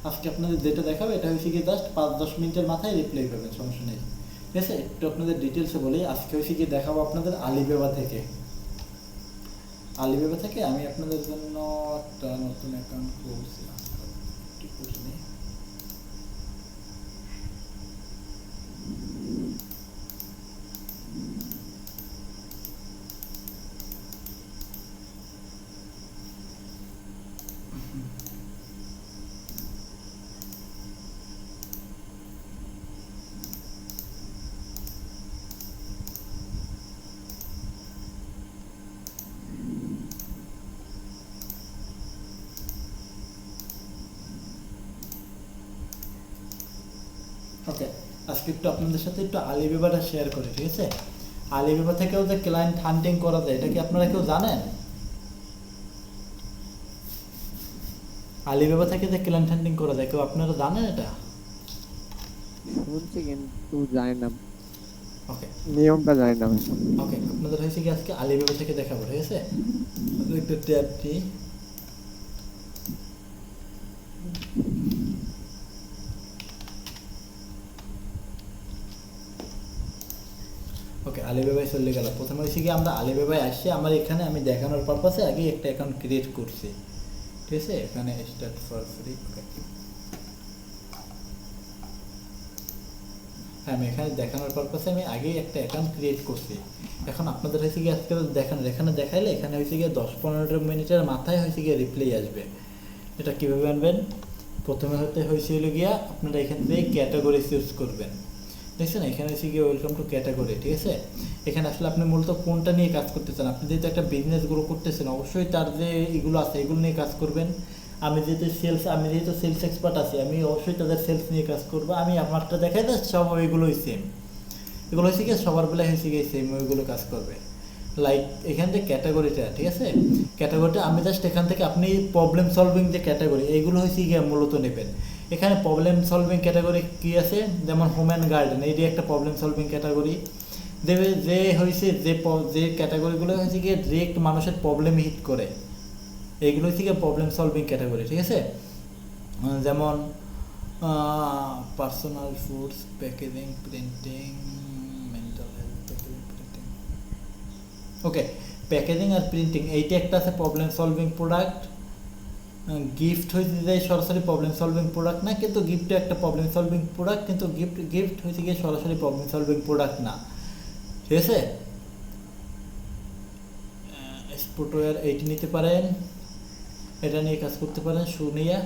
আজকে আপনাদের যেটা দেখাবে এটা হচ্ছে কি জাস্ট 5-10 মিনিটের মাথায় রিপ্লাই পাবেন, সমস্যা নেই। ঠিক আছে, একটু আপনাদের ডিটেলসে বলি। আজকে হচ্ছে কি দেখাবো আপনাদের আলিবাবা থেকে। আলিবাবা থেকে আমি আপনাদের জন্য একটা নতুন অ্যাকাউন্ট খুলছি। ওকে, আজকে একটু আপনাদের সাথে একটু আলিবাবাটা শেয়ার করি। ঠিক আছে, আলিবাবা থেকেও যে ক্লায়েন্ট হান্টিং করা যায়, এটা কি আপনারা কেউ জানেন? আলিবাবা থেকে যে ক্লায়েন্ট হান্টিং করা যায়, কেউ আপনারা জানেন এটা? শুনছি কিন্তু জানি না, ওকে নিয়মটা জানি না। ওকে, আপনাদের হয়েছে কি আজকে আলিবাবা থেকে দেখাবো। ঠিক আছে, একটু ট্যাব দিই। ওকে, আলিবাবায় চলে গেল। প্রথমে হয়েছে কি আমরা আলিবাবায় আসছি, আমার এখানে আমি দেখানোর পারপাসে আগে একটা অ্যাকাউন্ট ক্রিয়েট করছি। ঠিক আছে, এখানে স্টার্ট ফর ফ্রি। ওকে, হ্যাঁ, আমি এখানে দেখানোর পারপাসে আমি আগেই একটা অ্যাকাউন্ট ক্রিয়েট করছি। এখন আপনাদের হয়েছে গিয়ে আজকে দেখানো, এখানে দেখাইলে এখানে হয়েছে গিয়ে 10-15 মিনিটের মাথায় হয়েছে গিয়ে রিপ্লাই আসবে। এটা কীভাবে আনবেন? প্রথমে হয়েছিল গিয়া আপনারা এখান থেকে ক্যাটাগরি চুজ করবেন। দেখছেন, এখানে হচ্ছে গিয়ে ওয়েলকাম টু ক্যাটাগরি। ঠিক আছে, এখানে আসলে আপনি মূলত কোনটা নিয়ে কাজ করতে চান। আপনি যেহেতু একটা বিজনেস গ্রো করতেছেন, অবশ্যই তার যে এগুলো আছে এগুলো নিয়ে কাজ করবেন। আমি যেহেতু সেলস এক্সপার্ট আছি, আমি অবশ্যই তাদের সেলস নিয়ে কাজ করবো। আমি আমারটা দেখাই না, সব ওইগুলোই সেম। এগুলো হচ্ছে গিয়ে সবার বেলায় হয়েছে গিয়ে সেম, ওইগুলো কাজ করবে। লাইক এখান থেকে ক্যাটাগরিটা, ঠিক আছে, ক্যাটাগরিটা আমি জাস্ট এখান থেকে আপনি প্রবলেম সলভিং যে ক্যাটাগরি, এইগুলো হচ্ছে গিয়ে মূলত নেবেন। এখানে প্রবলেম সলভিং ক্যাটাগরি কী আছে, যেমন হোম অ্যান্ড গার্ডেন, এইটি একটা প্রবলেম সলভিং ক্যাটাগরি দেবে। যে হয়েছে যে ক্যাটাগরিগুলো হয়েছে গিয়ে ডিরেক্ট মানুষের প্রবলেম হিট করে, এইগুলো হচ্ছে গিয়ে প্রবলেম সলভিং ক্যাটাগরি। ঠিক আছে, যেমন personal foods, packaging, printing, mental health, packaging, printing. Okay, packaging আর প্রিন্টিং এইটা একটা আছে প্রবলেম সলভিং প্রোডাক্ট। গিফট হয়েছে যে সরাসরি প্রবলেম সলভিং প্রোডাক্ট না, কিন্তু গিফটে একটা প্রবলেম সলভিং প্রোডাক্ট, কিন্তু গিফট হয়েছে গিয়ে সরাসরি প্রবলেম সলভিং প্রোডাক্ট না। ঠিক আছে, স্পোর্টওয়্যার এইটি নিতে পারেন, এটা নিয়ে কাজ করতে পারেন। শু নিয়ে,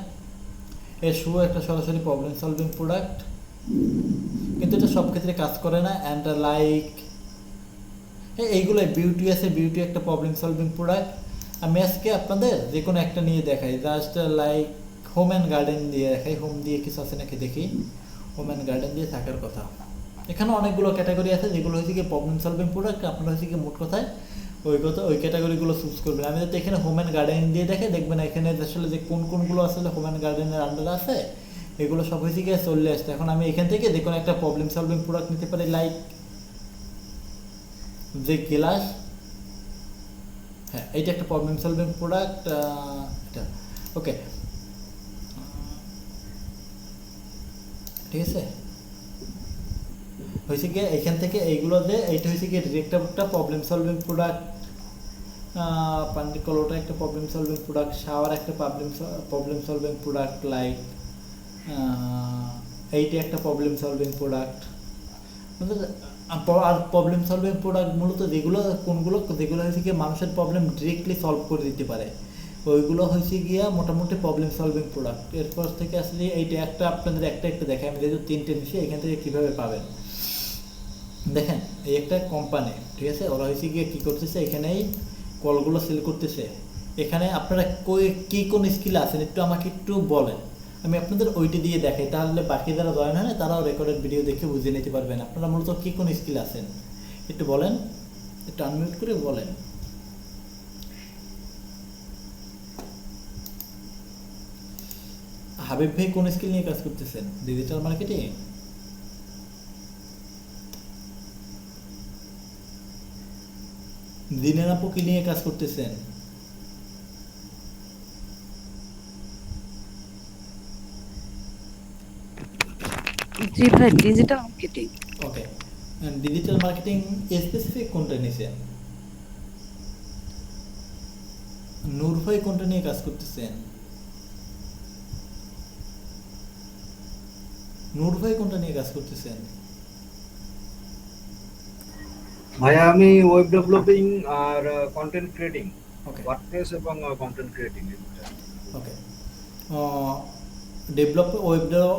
এই শু একটা সরাসরি প্রবলেম সলভিং প্রোডাক্ট, কিন্তু এটা সব ক্ষেত্রে কাজ করে না। অ্যান্ড লাইক এইগুলো বিউটি আছে, বিউটি একটা প্রবলেম সলভিং প্রোডাক্ট। আমি আজকে আপনাদের যে কোনো একটা নিয়ে দেখাই, just like home and garden দিয়ে দেখাই। হোম দিয়ে কিছু আছে নাকি দেখি, হোম অ্যান্ড গার্ডেন দিয়ে থাকার কথা। এখানে অনেকগুলো ক্যাটাগরি আছে যেগুলো হচ্ছে কি প্রবলেম সলভিং প্রোডাক্ট। আপনারা হচ্ছে কি মোট কথায় ওই ক্যাটাগরিগুলো চুজ করবেন। আমি যদি এখানে হোম অ্যান্ড গার্ডেন দিয়ে দেখে দেখবেন এখানে আসলে যে কোনগুলো আসলে হোম অ্যান্ড গার্ডেনের আন্ডারে আছে, এগুলো সব হয়েছে গিয়ে চলে আসছে। এখন আমি এখান থেকে যে কোনো একটা প্রবলেম সলভিং প্রোডাক্ট নিতে পারি, লাইক যে গ্লাস। হ্যাঁ, এইটা একটা প্রবলেম সলভিং প্রোডাক্ট। এটা ওকে, ঠিক আছে, হয়েছে গিয়ে এখান থেকে এইগুলো যে এইটা হয়েছে গিয়ে ডিরেক্ট একটা প্রবলেম সলভিং প্রোডাক্ট। পান্ডিকলোটা একটা প্রবলেম সলভিং প্রোডাক্ট, শাওয়ার একটা প্রবলেম সলভিং প্রোডাক্ট, লাইক এইটা একটা প্রবলেম সলভিং প্রোডাক্ট। আর প্রবলেম সলভিং প্রোডাক্ট মূলত যেগুলো হয়েছে গিয়ে মানুষের প্রবলেম ডিরেক্টলি সলভ করে দিতে পারে, ওইগুলো হয়েছে গিয়া মোটামুটি প্রবলেম সলভিং প্রোডাক্ট। এরপর থেকে আসলে এইটা একটা আপনাদের একটা দেখাই, আমি যেহেতু 3টে নিচ্ছি, এখান থেকে কীভাবে পাবেন দেখেন। এই একটা কোম্পানি, ঠিক আছে, ওরা হয়েছে গিয়ে কী করতেছে, এখানেই কলগুলো সেল করতেছে। এখানে আপনারা কী কোন স্কিল আছেন একটু আমাকে একটু বলেন, আমি আপনাদের ওইটি দিয়ে দেখাই, তাহলে বাকি যারা জয়েন হয় না তারাও রেকর্ডেড ভিডিও দেখে বুঝে নিতে পারবেন আপনারা মূলত কী কোন স্কিল আছেন। একটু বলেন, একটু আনমিউট করে বলেন। হাবিব ভাই কোন স্কিল নিয়ে কাজ করতেছেন? Digital marketing? দিনের আপু কি নিয়ে কাজ করতেছেন? জি ভাই, ডিজিটাল মার্কেটিং। ওকে, ডিজিটাল মার্কেটিং স্পেসিফিক কোনটা নিছে? নূর ভাই কোনটা নিয়ে কাজ করতেছেন? নূর ভাই কোনটা নিয়ে কাজ করতেছেন? ভাইয়া আমি ওয়েব ডেভেলপিং আর কন্টেন্ট ক্রিয়েটিং, ওকে ওয়ার্ডপ্রেস এবং কন্টেন্ট ক্রিয়েটিং। ওকে,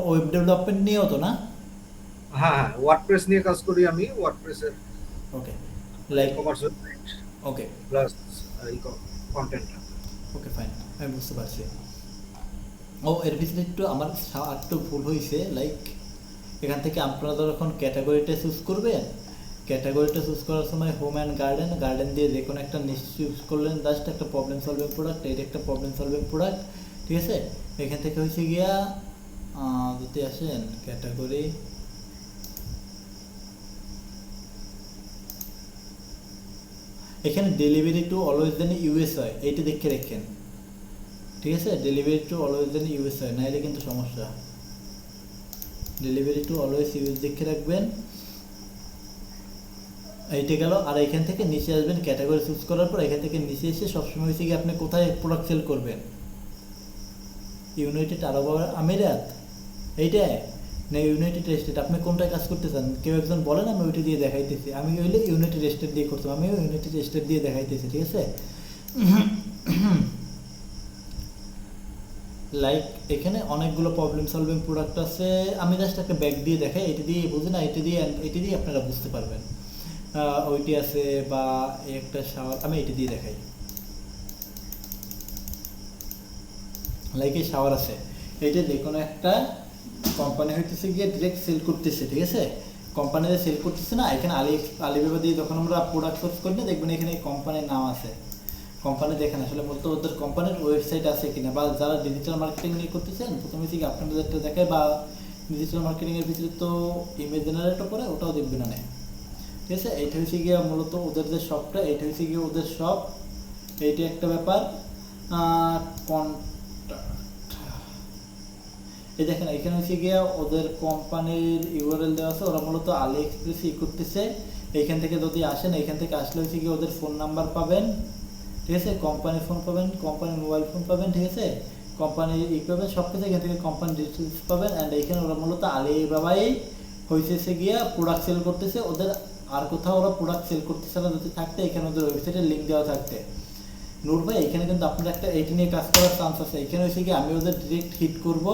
ওয়েব ডেভেলপমেন্ট নিয়েও তো না? হ্যাঁ হ্যাঁ, ওয়ার্ডপ্রেস নিয়ে কাজ করি আমি, ওয়ার্ডপ্রেসের okay, like, commerce website okay plus content. Okay fine, আমি বুঝতে পারছি। ও এর ভিতরে একটু আমার একটু ভুল হয়েছে, লাইক এখান থেকে আপনারা যখন ক্যাটাগরিটা চুজ করবেন, ক্যাটাগরিটা চুজ করার সময় হোম অ্যান্ড গার্ডেন, গার্ডেন দিয়ে যে কোনো একটা নিশ চুজ করলেন, জাস্ট একটা প্রবলেম সলভিং প্রোডাক্ট, এটা একটা প্রবলেম সলভিং প্রোডাক্ট, ঠিক আছে? এখান থেকে হয়েছে গিয়া যদি আসেন ক্যাটাগরি, এখানে ডেলিভারি টু অলওয়েজ যেন ইউএস হয় এইটা দেখে রাখেন, ঠিক আছে? ডেলিভারি টু অলওয়েজ যেন ইউএস হয়, নাইলে কিন্তু সমস্যা। ডেলিভারি টু অলওয়েজ ইউএস দেখে রাখবেন, এইটা গেল। আর এখান থেকে নিচে আসবেন, ক্যাটাগরি চুজ করার পর এখান থেকে নিচে এসে সবসময় হচ্ছে কি আপনি কোথায় প্রোডাক্ট সেল করবেন, ইউনাইটেড আরব আমিরাত এইটাই না ইউনাইটেড স্টেট, আপনি কোনটায় কাজ করতে চান? কেউ একজন বলেন, আমি ওইটা দিয়ে দেখাইতেছি। আমি হইলে ইউনাইটেড স্টেট দিয়ে করতাম, আমিও ইউনাইটেড স্টেট দিয়ে দেখাইতেছি, ঠিক আছে? লাইক এখানে অনেকগুলো প্রবলেম সলভিং প্রোডাক্ট আছে, আমি জাস্ট একটা ব্যাগ দিয়ে দেখাই, এটা দিয়ে বুঝে না, এটা দিয়ে আপনারা বুঝতে পারবেন। ওইটি আছে বা একটা শাওয়ার, আমি এটা দিয়ে দেখাই। লাইক এই শাওয়ার আছে, এইটা যে কোনো একটা কোম্পানি হইতেছে গিয়ে ডিরেক্ট সেল করতেছে, ঠিক আছে? কোম্পানিতে সেল করতেছে না, এখানে আলিবাবা দিয়ে যখন আমরা প্রোডাক্ট সার্চ করি না, দেখবেন এখানে কোম্পানির নাম আছে। কোম্পানি দেখেন আসলে মূলত ওদের কোম্পানির ওয়েবসাইট আছে কিনা, বা যারা ডিজিটাল মার্কেটিং নিয়ে করতেছেন প্রথমে থেকে আপনাদের একটা দেখায়, বা ডিজিটাল মার্কেটিংয়ের ভিতরে তো ইমেজ জেনারেটও করে, ওটাও দেখবেন না, ঠিক আছে? এইটা হচ্ছে গিয়ে মূলত ওদের যে শপটা, এইটা হচ্ছে গিয়ে ওদের শপ, এইটা একটা ব্যাপার। এই দেখেন এখানে হচ্ছে গিয়ে ওদের কোম্পানির ইউআরএল দেওয়া আছে, ওরা মূলত আলি এক্সপ্রেস করতেছে। এইখান থেকে যদি আসেন, এইখান থেকে আসলে হচ্ছে গিয়ে ওদের ফোন নাম্বার পাবেন, ঠিক আছে? কোম্পানির ফোন পাবেন, কোম্পানির মোবাইল ফোন পাবেন, ঠিক আছে? কোম্পানির পাবেন, সব কিছু এখান থেকে কোম্পানির ডিটেলস পাবেন। অ্যান্ড এইখানে ওরা মূলত আলিবাবাই হয়েছে গিয়া প্রোডাক্ট সেল করতেছে, ওদের আর কোথাও ওরা প্রোডাক্ট সেল করতেছে না। যদি থাকতে এখানে ওদের ওয়েবসাইটের লিঙ্ক দেওয়া থাকতে। নূর ভাই এখানে কিন্তু আপনার একটা এইটি নিয়ে কাজ করার চান্স আছে। এখানে হয়েছে কি আমি ওদের ডিরেক্ট হিট করব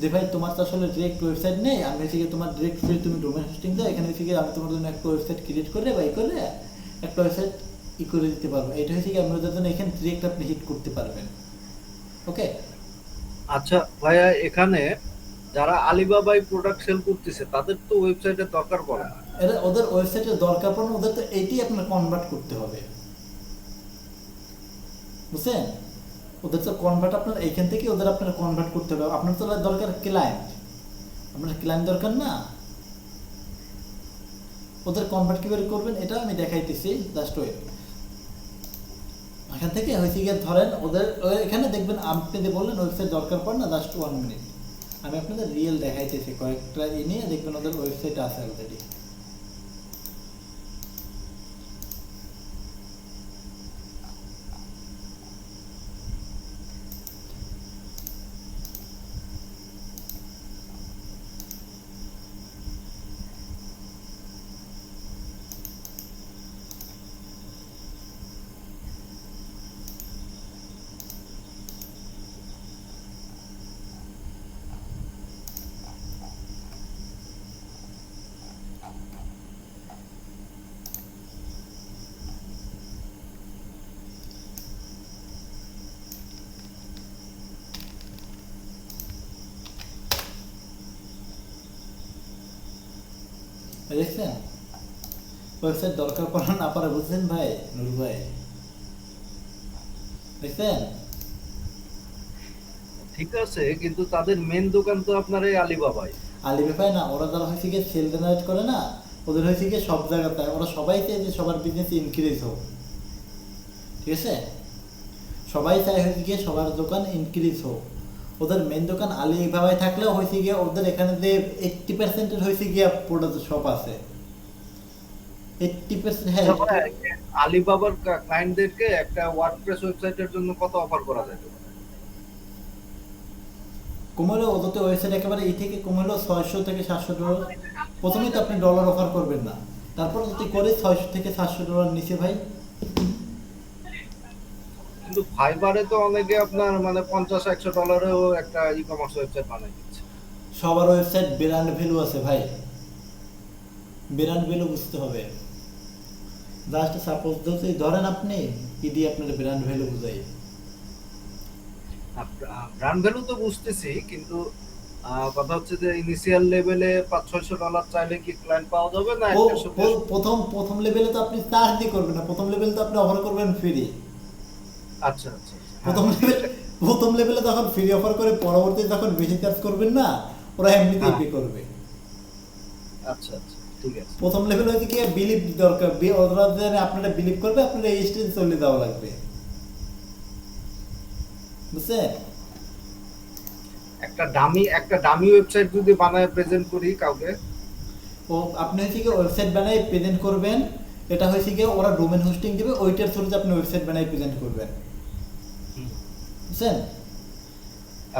যে ভাই তোমার তো আসলে ডিরেক্ট ওয়েবসাইট নেই, আমি হচ্ছে গিয়ে তোমার ডিরেক্ট ফ্রি তুমি ডোমেন হোস্টিং দাও, এখানে হচ্ছে গিয়ে আমি তোমার জন্য একটা ওয়েবসাইট ক্রিয়েট করে বাই করে একটা ওয়েবসাইট করে দিতে পারবো। এটা হচ্ছে কি আপনাদের জন্য এখানে ডিরেক্ট আপনি হিট করতে পারবেন। ওকে, আচ্ছা ভাইয়া, এখানে যারা আলিবাবাই প্রোডাক্ট সেল করতেছে তাদের তো ওয়েবসাইটের দরকার পড়ে না। এটা ওদের ওয়েবসাইটের দরকার পড়ে না, ওদের তো এইটি আপনার কনভার্ট করতে হবে, বুঝছেন? ওদের তো কনভার্ট আপনার এইখান থেকে ওদের আপনার কনভার্ট করতে হবে। আপনার তো দরকার ক্লায়েন্ট, আপনার ক্লায়েন্ট দরকার না। ওদের কনভার্ট কীভাবে করবেন এটা আমি দেখাইতেছি, জাস্ট ওয়েট। এখান থেকে হয়েছে গিয়ে ধরেন ওদের এখানে দেখবেন, আপনি যে বললেন ওয়েবসাইট দরকার পড়ে না, জাস্ট 1 মিনিট আমি আপনাদের রিয়েল দেখাইতেছি, কয়েকটা নিয়ে দেখবেন ওদের ওয়েবসাইট আছে অলরেডি। দেখছেন ওয়েবসাইট দরকার পড়ে না পারে, বুঝছেন ভাই নুর ভাই? দেখছেন? ঠিক আছে, কিন্তু তাদের মেন দোকান তো আপনার এই আলিবাবাই। আলিবাবাই না, ওরা যারা হয়েছে গিয়ে সেল জেনারেট করে না, ওদের হয়েছে গিয়ে সব জায়গাতে ওরা সবাই চায় যে সবার বিজনেস ইনক্রিজ হোক, ঠিক আছে? সবাই চায় হয়েছে গিয়ে সবার দোকান ইনক্রিজ হোক। ওদের মেন দোকান আলিবাবায় থাকলেও হয়েছে গিয়ে ওদের এখানে যে 80% হয়েছে গিয়ে প্রোডাক্ট শপ আছে। 80%, হ্যাঁ। আচ্ছা ভাইয়া, আলিবাবার ক্লায়েন্টদেরকে একটা ওয়ার্ডপ্রেস ওয়েবসাইটের জন্য কত অফার করা যায়? কমালো ওদের তো ওয়েবসাইট একেবারে থেকে কমালো $600 থেকে $700। প্রথমেই তো আপনি ডলার অফার করবেন না, তারপর যদি করে $600 থেকে $700 নিচে ভাই। কিন্তু ফাইবারে তো অনেকে আপনার মানে $50-100 একটা ই কমার্স ওয়েবসাইট বানাই দিচ্ছে। সবার ওয়েবসাইট ব্র্যান্ড ভ্যালু আছে ভাই, ব্র্যান্ড ভ্যালু বুঝতে হবে। জাস্ট সাপোজ যদি ধরেন আপনি কি দিয়ে আপনার ব্র্যান্ড ভ্যালু বুঝাই। ব্র্যান্ড ভ্যালু তো বুঝতেছি, কিন্তু কথা হচ্ছে যে ইনিশিয়াল লেভেলে $500-600 চাইলে কি ক্লায়েন্ট পাওয়া যাবে না একটা সাথে? প্রথম লেভেলে তো আপনি চার্জ দিয়ে করবেন না, প্রথম লেভেলে তো আপনি অফার করবেন ফ্রি। আচ্ছা আচ্ছা আচ্ছা। প্রথম লেভেলে যখন ফ্রি অফার করে পরবর্তীতে যখন বেশি চার্জ করবেন না, ওরা এমনিতেই পে করবে। আচ্ছা আচ্ছা ঠিক আছে। প্রথম লেভেল হচ্ছে কি বিলিভ দরকার, ওরা যে আপনারা বিলিভ করবে, আপনারা এই স্টেজে চলে যাওয়া লাগবে, বুঝছেন? একটা ডামি ওয়েবসাইট যদি বানায় প্রেজেন্ট করি কাউকে, ও আপনি হচ্ছে কি ওয়েবসাইট বানাই প্রেজেন্ট করবেন, এটা হচ্ছে কি ওরা ডোমেন হোস্টিং দিবে, ওইটার থ্রুতে আপনি ওয়েবসাইট বানাই প্রেজেন্ট করবেন, বুঝছেন?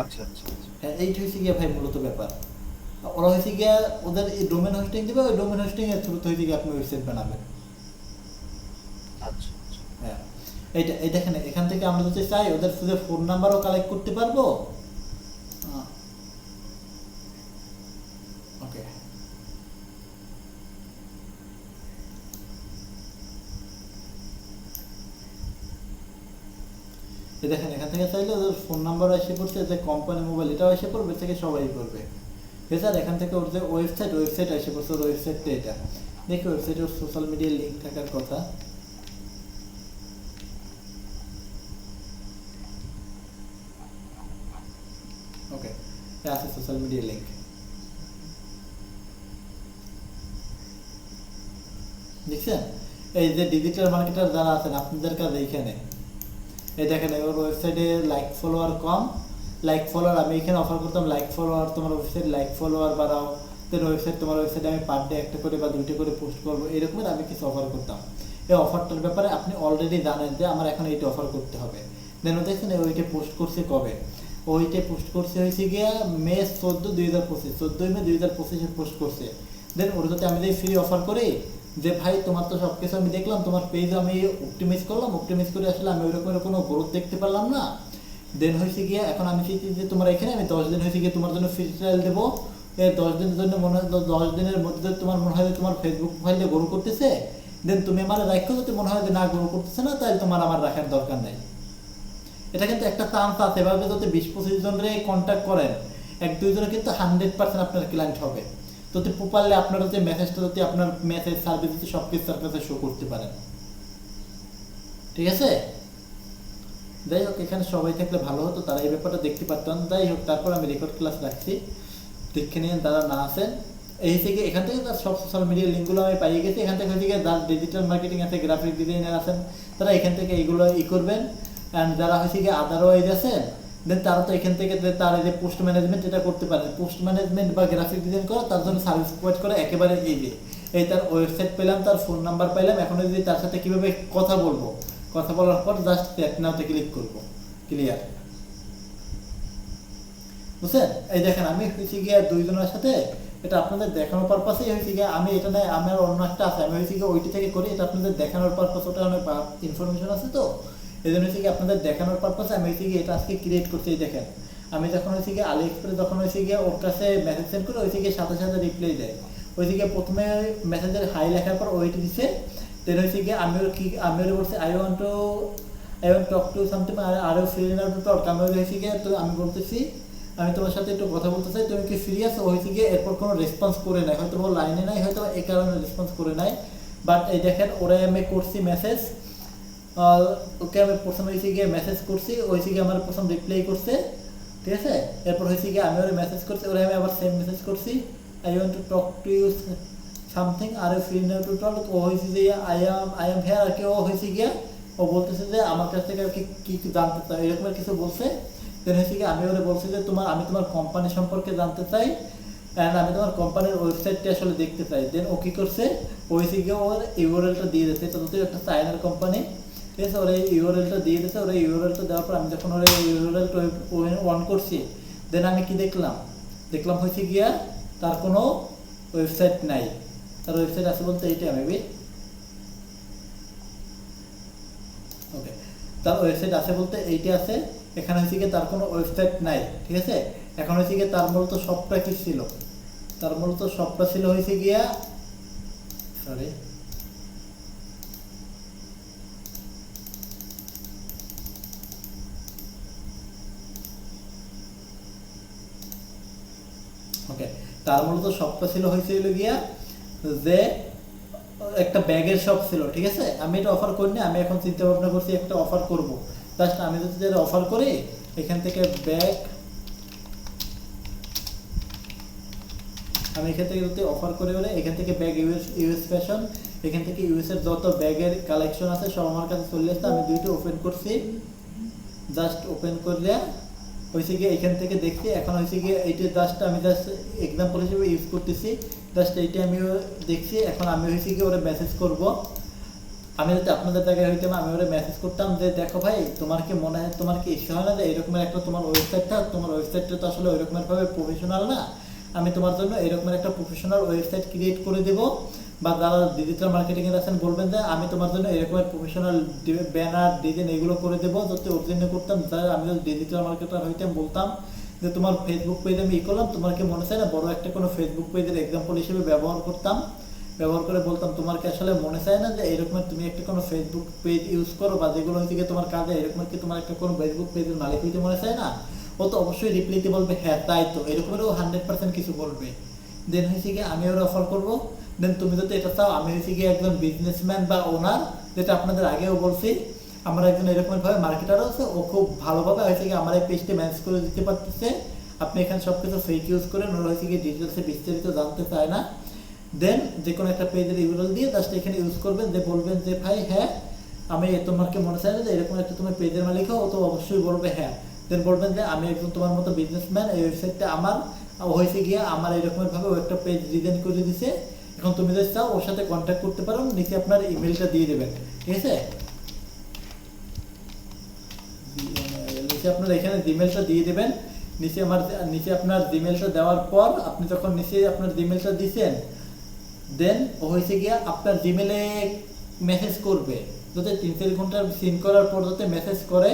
আচ্ছা আচ্ছা আচ্ছা। হ্যাঁ, এইটা হচ্ছে গিয়ে ভাই মূলত ব্যাপার। ওরা হচ্ছে গিয়ে ওদের এই ডোমেন হোস্টিং দিবে, ওই ডোমেন হোস্টিং এর থ্রুতে হচ্ছে গিয়ে আপনি ওয়েবসাইট বানাবেন। আচ্ছা আচ্ছা। হ্যাঁ, এই দেখেন এখান থেকে আমরা যদি চাই ওদের শুধু ফোন নাম্বারও কালেক্ট করতে পারবো। ওকে, এই দেখেন এখান থেকে চাইলে ওদের ফোন নাম্বার এসে পড়ছে, যে কোম্পানি মোবাইল এটাও এসে পড়বে, থেকে সবাই করবে। এছাড়া এখান থেকে ওর যে ওয়েবসাইট এসে পড়ছে, ওর ওয়েবসাইটটা এটা দেখি, ওয়েবসাইটে ওর সোশ্যাল মিডিয়ার লিঙ্ক থাকার কথা। ওকে, আছে সোশ্যাল মিডিয়ার লিঙ্ক, দেখছেন? এই যে ডিজিটাল মার্কেটার যারা আছেন আপনাদের কাছে এইখানে এই দেখেন ওর ওয়েবসাইটে লাইক ফলোয়ার কম, লাইক ফলোয়ার আমি এখানে অফার করতাম, লাইক ফলোয়ার তোমার ওয়েবসাইট লাইক ফলোয়ার বাড়াও, দেন ওয়েবসাইট তোমার ওয়েবসাইটে আমি পার ডে একটা করে বা 2টা করে পোস্ট করবো, এরকমের আমি কিছু অফার করতাম। এই অফারটার ব্যাপারে আপনি অলরেডি জানেন যে আমার এখন এইটা অফার করতে হবে। দেন দেখছেন ওইটা পোস্ট করছে কবে, ওইটা পোস্ট করছে হয়েছে গিয়া মে 14, 2025, 14 মে 2025 পোস্ট করছে। দেন ওর যদি আমি যদি ফ্রি অফার করি যে ভাই তোমার তো সব কিছু আমি দেখলাম, তোমার পেজ আমি অপটিমাইজ করলাম, অপটিমাইজ করে আসলে আমি ওই রকমের কোনো গ্রোথ দেখতে পারলাম না, দেন হয়েছে গিয়ে এখন আমি চাইছি যে তোমার এখানে আমি 10 দিন হয়েছে গিয়ে তোমার জন্য ফ্রি ট্রায়াল দেবো। এই 10 দিনের জন্য মনে হয় 10 দিনের মধ্যে তোমার মনে হয় যে তোমার ফেসবুক প্রোফাইলে গ্রো করতেছে, দেন তুমি আমার রাখো, যদি মনে হয় যে না গ্রো করতেছে না, তাহলে তোমার আমার রাখার দরকার নাই। এটা কিন্তু একটা চান্স আছে, এভাবে যদি 20-25 জনের কন্ট্যাক্ট করেন, 1-2 জনে কিন্তু 100% আপনার ক্লায়েন্ট হবে, যদি প্রপারলি আপনার যে মেসেজটা যদি আপনার মেসেজ সার্ভিস যদি সব কিছু তার কাছে শো করতে পারেন, ঠিক আছে? যাই হোক, এখানে সবাই থাকলে ভালো হতো, তারা এই ব্যাপারটা দেখতে পারতাম। যাই হোক, তারপর আমি রেকর্ড ক্লাস রাখছি, দেখে নিন তারা না আসেন। এই থেকে এখান থেকে তার সব সোশ্যাল মিডিয়ার লিঙ্কগুলো আমি পাইয়ে গেছি। এখান থেকে হচ্ছে যার ডিজিটাল মার্কেটিং আছে, গ্রাফিক ডিজাইনার আছেন, তারা এখান থেকে এইগুলো করবেন। অ্যান্ড যারা হচ্ছে গিয়ে আদারওয়াইজ আছেন, দেন তারা তো এখান থেকে তার এই যে পোস্ট ম্যানেজমেন্ট এটা করতে পারেন। পোস্ট ম্যানেজমেন্ট বা গ্রাফিক ডিজাইন করা, তার জন্য সার্ভিস প্রোভাইড করা একেবারে ইজি। এই তার ওয়েবসাইট পেলাম, তার ফোন নাম্বার পাইলাম, এখন যদি তার সাথে কীভাবে কথা বলবো, কথা বলার পর জাস্ট চ্যাট নাওতে ক্লিক করবো, ক্লিয়ার, বুঝছেন? এই দেখেন আমি হয়েছি গিয়ে 2 জনের সাথে, এটা আপনাদের দেখানোর পারপাসেই হয়েছে গিয়ে, আমি এটা নয় আমার অন্য একটা আছে, আমি হয়েছে গিয়ে ওইটি থেকে করি, এটা আপনাদের দেখানোর পারপাস, ওটা অনেক ইনফরমেশন আছে তো, এই জন্য হচ্ছে গিয়ে আপনাদের দেখানোর পারপাসে আমি হয়েছে গিয়ে এটা আজকে ক্রিয়েট করছি। এই দেখেন আমি যখন হয়েছে গিয়ে আলি এক্সপ্রেস যখন হয়েছে গিয়ে ওর কাছে মেসেজ সেন্ড করে, হয়েছে গিয়ে সাথে সাথে রিপ্লাই দেয়। হয়েছে গিয়ে প্রথমে মেসেজের হাই লেখার পর ওইটি দিচ্ছে, দেন হয়েছে গিয়ে আমিও বলছি I want talk to something, আরও ফ্রি না টক, আমি হয়েছে গিয়ে তো আমি বলতেছি আমি তোমার সাথে একটু কথা বলতে চাই, তুমি কি ফ্রি আছো? হয়েছে গিয়ে এরপর কোনো রেসপন্স করে নাই, হয়তো ও লাইনে নাই, হয়তো এই কারণে রেসপন্স করে নাই। বাট এই দেখেন ওরা আমি করছি মেসেজ, ওকে আমি প্রথমে হয়েছে গিয়ে মেসেজ করছি, হয়েছে গিয়ে আমার প্রথম রিপ্লাই করছে, ঠিক আছে? এরপর হয়েছে গিয়ে আমি ওরা মেসেজ করছি, ওরা আমি আবার সেম মেসেজ করছি, I want to talk to you something, আর ফ্রি নাও টু টক। ও হয়েছে যে আই এম হেয়ার, আর কি ও হয়েছে গিয়ে ও বলতেছে যে আমার কাছ থেকে আর কি কি জানতে চাই, এরকমের কিছু বলছে। দেন হয়েছে কি আমি ওরে বলছি যে আমি তোমার কোম্পানি সম্পর্কে জানতে চাই, অ্যান্ড আমি তোমার কোম্পানির ওয়েবসাইটটা আসলে দেখতে চাই। দেন ও কি করছে, ওইসে গিয়ে ওর ইউআরএলটা দিয়ে দিচ্ছে। তো যদি একটা চাইনার কোম্পানি, ঠিক আছে, ওর এই ইউআরএলটা দিয়ে দিচ্ছে। ওর এই ইউআরএলটা দেওয়ার পর আমি যখন ওর ইউআরএলটা অন করছি, দেন আমি কি দেখলাম হয়েছে গিয়া তার কোনো ওয়েবসাইট নাই। তার ওয়েবসাইট আছে বলতে এইটা মেবি, ওকে, তার ওয়েবসাইট আছে বলতে এইটা আছে। এখানে হয়েছে গিয়ে তার কোনো ওয়েবসাইট নাই, ঠিক আছে। এখন হয়েছে গিয়ে তার মূলত সবটা কি ছিল, তার মূলত সবটা ছিল হয়েছে গিয়া, সরি, ওকে, তার মূলত সবটা ছিল হয়েছিল গিয়া যে একটা ব্যাগের শপ ছিল, ঠিক আছে। আমি এটা অফার করিনি, আমি এখন চিন্তা ভাবনা করছি একটা অফার করব। জাস্ট আমি যদি যেটা অফার করি, এখান থেকে ব্যাগ, আমি এখান থেকে যদি অফার করে বলে এখান থেকে ব্যাগ ইউএস ফ্যাশন, এখান থেকে ইউএস এর যত ব্যাগের কালেকশন আছে সব আমার কাছে চলে আসছে। আমি দুইটা ওপেন করছি, জাস্ট ওপেন করলে হয়েছে গিয়ে এখান থেকে দেখছি। এখন হয়েছে গিয়ে এইটা জাস্ট আমি এক্সাম্পল হিসেবে ইউজ করতেছি। জাস্ট এইটা আমি দেখছি। এখন আমি হয়েছে গিয়ে ওরা মেসেজ করব। আমি যদি আপনাদের জায়গায় হইতাম, আমি ওরা মেসেজ করতাম যে দেখো ভাই, তোমার কি মনে হয়, তোমার কি ইস্যু হয় না যে এরকমের একটা তোমার ওয়েবসাইটটা তো আসলে ওই রকমের ভাবে প্রফেশনাল না। আমি তোমার জন্য এরকমের একটা প্রফেশনাল ওয়েবসাইট ক্রিয়েট করে দেবো, বা যারা ডিজিটাল মার্কেটিংয়ে আছেন বলবেন যে আমি তোমার জন্য এরকমের প্রফেশনাল ব্যানার ডিজাইন এগুলো করে দেবো। যাতে অরিজিনাল করতাম, যারা আমি যদি ডিজিটাল মার্কেটার হইতাম বলতাম যে তোমার ফেসবুক পেজ আমি করলাম, তোমার কি মনে চায় না বড় একটা কোনো ফেসবুক পেজের এক্সাম্পল হিসেবে ব্যবহার করে বলতাম তোমার কি আসলে মনে চায় না যে এরকমের তুমি একটা কোনো ফেসবুক পেজ ইউজ করো, বা যেগুলো হচ্ছে গিয়ে তোমার কাজে এরকমের কি তোমার একটা কোনো ফেসবুক পেজের মালিক হইতে মনে চায় না। ও তো অবশ্যই রিপ্লাইতে বলবে হ্যাঁ তাই তো, এরকমেরও 100% কিছু বলবে। দেন হয়েছে গিয়ে আমি ওর অফার করবো। দেন তুমি যদি এটা চাও, আমি হয়েছে গিয়ে একজন বিজনেসম্যান বা ওনার, যেটা আপনাদের আগেও বলছি, আমার একজন এরকমভাবে মার্কেটারও আছে, ও খুব ভালোভাবে হয়েছে গিয়ে আমার এই পেজটা ম্যানেজ করে দিতে পারতেছে। আপনি এখানে সব কিছু ফেক ইউজ করেন, ওরা হয়েছে গিয়ে ডিটেলসে বিস্তারিত জানতে চায় না। দেন যে কোনো একটা পেজের ইউআরএল দিয়ে জাস্ট এখানে ইউজ করবেন, যে বলবেন যে ভাই হ্যাঁ আমি তোমার কি মনে চাই না যে এরকম একটা তুমি পেজের মালিক হও, ও তো অবশ্যই বলবে হ্যাঁ। দেন বলবেন যে আমি একজন তোমার মতো বিজনেসম্যান, এই ওয়েবসাইটটা আমার হয়েছে গিয়ে আমার এরকমের ভাবে ও একটা পেজ ডিজাইন করে দিছে। এখন তুমি যদি চাও ওর সাথে কন্ট্যাক্ট করতে পারো, নিচে আপনার ইমেলটা দিয়ে দেবেন, ঠিক আছে। নিচে আপনার এখানে জিমেলটা দিয়ে দেবেন। নিচে আপনার জিমেলটা দেওয়ার পর আপনি যখন নিচে আপনার জিমেলটা দিচ্ছেন, দেন ও হয়েছে গিয়া আপনার জিমেলে মেসেজ করবে। যদি 3-4 ঘন্টার সিন করার পর যদি মেসেজ করে,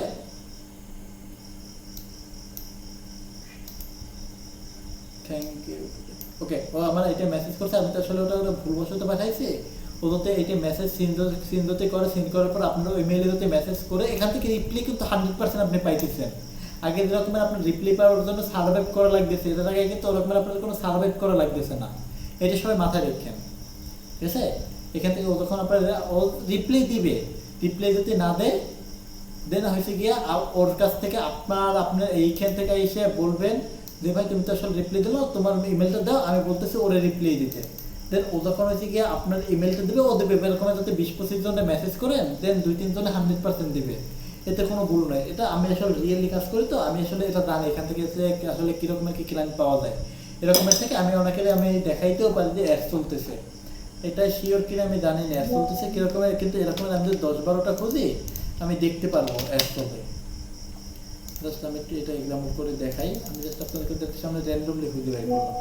থ্যাংক ইউ, ওকে, ও আমার এটা মেসেজ করছে, আমি তো আসলে ওটা ভুলবশত পাঠাইছি। ও যদি এইটা মেসেজ সিন যদি করে, সিন করার পর আপনার ইমেইলে যদি মেসেজ করে, এখান থেকে রিপ্লাই কিন্তু 100% আপনি পাইতেছেন। আগে যেরকমের আপনার রিপ্লাই পাওয়ার জন্য সার্ভাইভ করা লাগতেছে, এটার আগে কিন্তু ওরকমের আপনার কোনো সার্ভাইভ করা লাগতেছে না। এটা সবাই মাথায় রাখেন, ঠিক আছে। এখান থেকে ও যখন আপনার ও রিপ্লাই দিবে, রিপ্লাই যদি না দেয়, দেন হয়েছে গিয়া ওর কাছ থেকে আপনার এইখান থেকে এসে বলবেন যে ভাই তুমি তো আসলে রিপ্লাই দিলো, তোমার ইমেলটা দাও, আমি বলতেছি ওরে রিপ্লাই দিতে। দেন ও যখন হয়েছে গিয়ে আপনার ইমেলটা দেবে, ও দেবে। এরকম যাতে 20-25 জনে মেসেজ করেন, দেন 2-3 জনে 100% দেবে, এতে কোনো ভুল নয়। এটা আমি আসলে রিয়েলি কাজ করি, তো আমি আসলে এটা জানি এখান থেকে আসলে কীরকমের কি ক্লায়েন্ট পাওয়া যায়। এরকমের থেকে আমি অনেকের আমি দেখাইতেও পারি যে অ্যাড চলতেছে, এটা শিওর কিনা আমি জানি না অ্যাড চলতেছে কীরকমের, কিন্তু এরকমের আমি যদি 10-12টা খুঁজি আমি দেখতে পারবো অ্যাড চলবে। জাস্ট আমি একটু এটা এক্সাম্পল করে দেখাই। আমি জাস্ট আপনাদেরকে সামনে র্যান্ডমলি খুঁজে বের করলাম।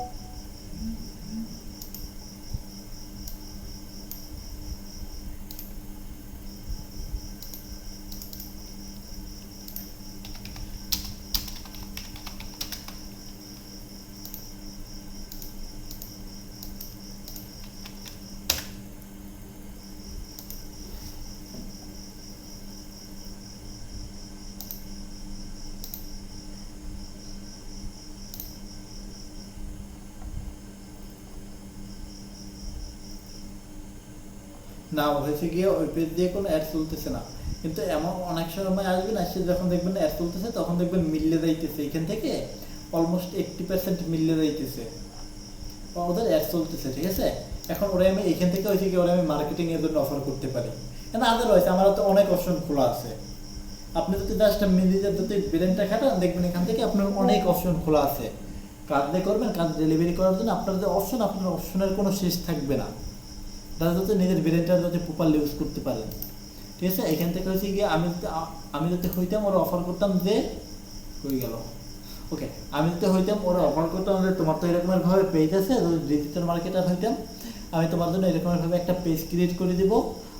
না হয়েছে গিয়ে ওই পেজ দিয়ে কোনো অ্যাড চলতেছে না, কিন্তু এমন অনেক সময় আসবে না, সে যখন দেখবেন অ্যাড চলতেছে তখন দেখবেন মিললে যাইতেছে, এখান থেকে অলমোস্ট 80% মিললে যাইতেছে, ওদের অ্যাড চলতেছে, ঠিক আছে। এখন ওরা আমি এখান থেকে হয়েছে কি ওরা আমি মার্কেটিং এর জন্য অফার করতে পারি, না আদারওয়াইজ আমার তো অনেক অপশন খোলা আছে, আপনি যদি জাস্ট মিনিটে যদি ব্রেনটা খাটান দেখবেন এখান থেকে আপনার অনেক অপশন খোলা আছে। কাজ দিয়ে করবেন, কাজ ডেলিভারি করার জন্য আপনার যে অপশন, আপনার অপশনের কোনো শেষ থাকবে না। তারা যাতে নিজের ব্রেনটা যাতে প্রপারলি ইউজ করতে পারেন। ঠিক আছে, এখান থেকে হচ্ছে গিয়ে আমি যদি হইতাম ওরা অফার করতাম যে হয়ে গেল। ওকে, আমি যদি হইতাম ওরা অফার করতাম যে তোমার তো এরকমের ভাবে পেজ আছে, ডিজিটাল মার্কেটার হইতাম, আমি তোমার জন্য এরকমের ভাবে একটা পেজ ক্রিয়েট করে দিব।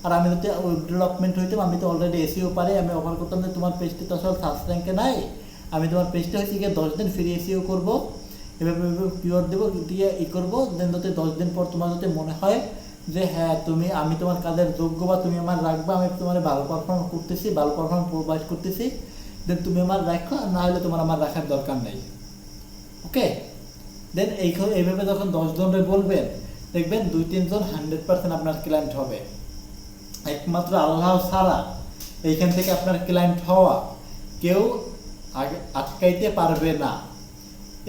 আর আমি যদি ডেভেলপমেন্ট হইতাম, আমি তো অলরেডি এসইও পারি, আমি অফার করতাম যে তোমার পেজটি তো আসলে সার্চ র্যাঙ্কে নাই, আমি তোমার পেজটা হচ্ছে গিয়ে 10 দিন ফ্রি এসইও করবো, এভাবে পিওর দেবো, দিয়ে করবো। দেন যদি 10 দিন পর তোমার যদি মনে হয় যে হ্যাঁ আমি তোমার কাজের যোগ্য বা তুমি আমার রাখবা, আমি তোমার ভালো পারফর্ম করতেছি, ভালো পারফর্ম প্রোভাইড করতেছি, দেন তুমি আমার রাখো, না হলে তোমার আমার রাখার দরকার নেই। ওকে, দেন এইভাবে যখন 10 জনের বলবেন, দেখবেন 2-3 জন 100% আপনার ক্লায়েন্ট হবে। একমাত্র আল্লাহ ছাড়া এইখান থেকে আপনার ক্লায়েন্ট হওয়া কেউ আটকাইতে পারবে না।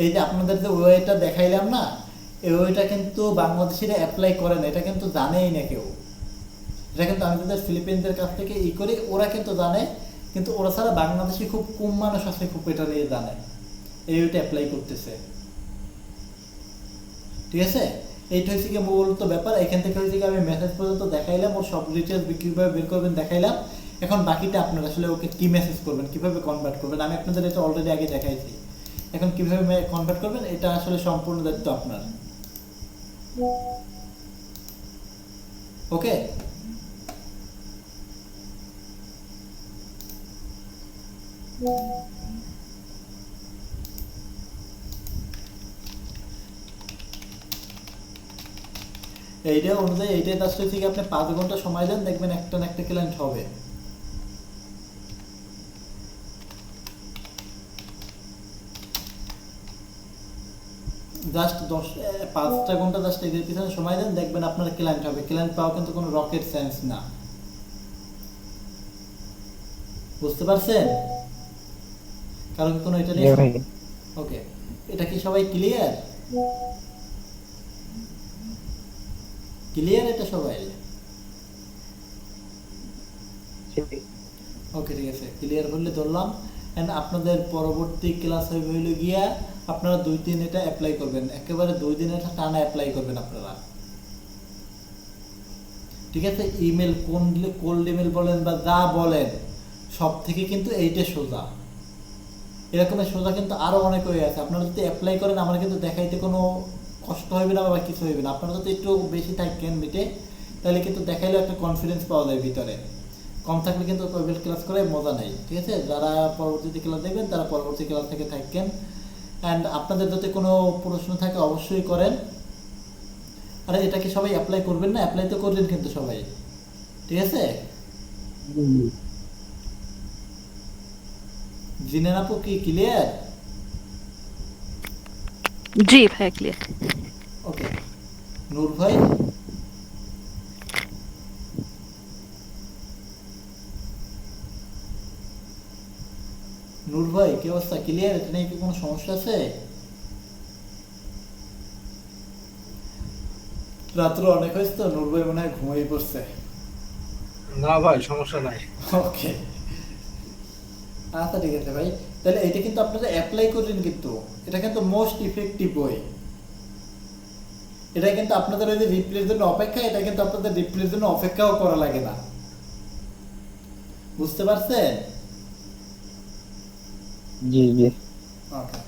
এই যে আপনাদের যে ওয়েটা দেখাইলাম না, এই ওয়েটা কিন্তু বাংলাদেশিরা অ্যাপ্লাই করে না, এটা কিন্তু জানেই না কেউ। এটা কিন্তু আমি তাদের ফিলিপিনদের কাছ থেকে করি, ওরা কিন্তু জানে, কিন্তু ওরা ছাড়া বাংলাদেশি খুব কম মানুষ আছে খুব এটা নিয়ে জানে এই ওইটা অ্যাপ্লাই করতেছে। ঠিক আছে, এইটা হচ্ছে কি মূলত ব্যাপার। এখান থেকে হচ্ছে কি আমি মেসেজ পর্যন্ত দেখাইলাম, ওর সব ডিটেলস কীভাবে বের করবেন দেখাইলাম। এখন বাকিটা আপনারা আসলে ওকে কি মেসেজ করবেন, কিভাবে কনভার্ট করবেন, আমি আপনাদের এটা অলরেডি আগে দেখাইছি। এখন কিভাবে কনভার্ট করবেন এটা আসলে সম্পূর্ণ দায়িত্ব আপনার। ওকে, এইটা অনুযায়ী এইটাই কাজটা থেকে আপনি 5 ঘন্টা সময় দেন, দেখবেন একটা না একটা ক্লায়েন্ট হবে। জাস্ট 5টা ঘন্টা জাস্ট এদের পিছনে সময় দেন, দেখবেন আপনার ক্লায়েন্ট হবে। ক্লায়েন্ট পাওয়া কিন্তু কোনো রকেট সায়েন্স না, বুঝতে পারছেন? কারণ কোনো এটা নিয়ে ওকে, এটা কি সবাই ক্লিয়ার? ক্লিয়ার এটা সবাই? ওকে, ঠিক আছে, ক্লিয়ার করলে ধরলাম। এন্ড আপনাদের পরবর্তী ক্লাস হইল গিয়া আপনারা 2-3 এটা অ্যাপ্লাই করবেন, একেবারে 2 দিন এটা টানা অ্যাপ্লাই করবেন আপনারা। ঠিক আছে, ইমেল কোল্ড ইমেল বলেন বা যা বলেন, সব থেকে কিন্তু এইটা সোজা। এরকমের সোজা কিন্তু আরো অনেক হয়ে আছে। আপনারা যদি অ্যাপ্লাই করেন, আমার কিন্তু দেখাইতে কোনো কষ্ট হবে না বা কিছু হবে না। আপনারা যদি একটু বেশি থাকেন মিটে, তাহলে কিন্তু দেখাইলে একটা কনফিডেন্স পাওয়া যায় ভিতরে। কম থাকলে কিন্তু ওয়েব ক্লাস করে মজা নেই। ঠিক আছে, যারা পরবর্তীতে ক্লাস দেখবেন তারা পরবর্তী ক্লাস থেকে থাকেন। অ্যান্ড আপনাদের যদি কোনো প্রশ্ন থাকে অবশ্যই করেন। আরে এটা কি সবাই অ্যাপ্লাই করবেন না? অ্যাপ্লাই তো করবেন কিন্তু সবাই, ঠিক আছে? জিনেন আপু কি ক্লিয়ার? জি ভাই ক্লিয়ার। ওকে, নূর ভাই? নূর ভাই কি অবস্থা, ক্লিয়ার? এটা নিয়ে কি কোনো সমস্যা আছে? রাত্র অনেক হয়েছে তো, নূর ভাই মনে হয় ঘুমিয়ে পড়ছে। না ভাই, সমস্যা নাই। ওকে, আচ্ছা ঠিক আছে ভাই, তাহলে এটা কিন্তু আপনারা অ্যাপ্লাই করবেন, কিন্তু এটা কিন্তু মোস্ট ইফেক্টিভ ওয়ে। এটা কিন্তু আপনাদের ওই যে রিপ্লের জন্য অপেক্ষা, এটা কিন্তু আপনাদের রিপ্লের জন্য অপেক্ষাও করা লাগে না, বুঝতে পারছেন? জি জি। ওকে,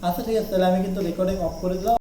আচ্ছা ঠিক আছে, তাহলে আমি কিন্তু রেকর্ডিং অফ করে দিলাম।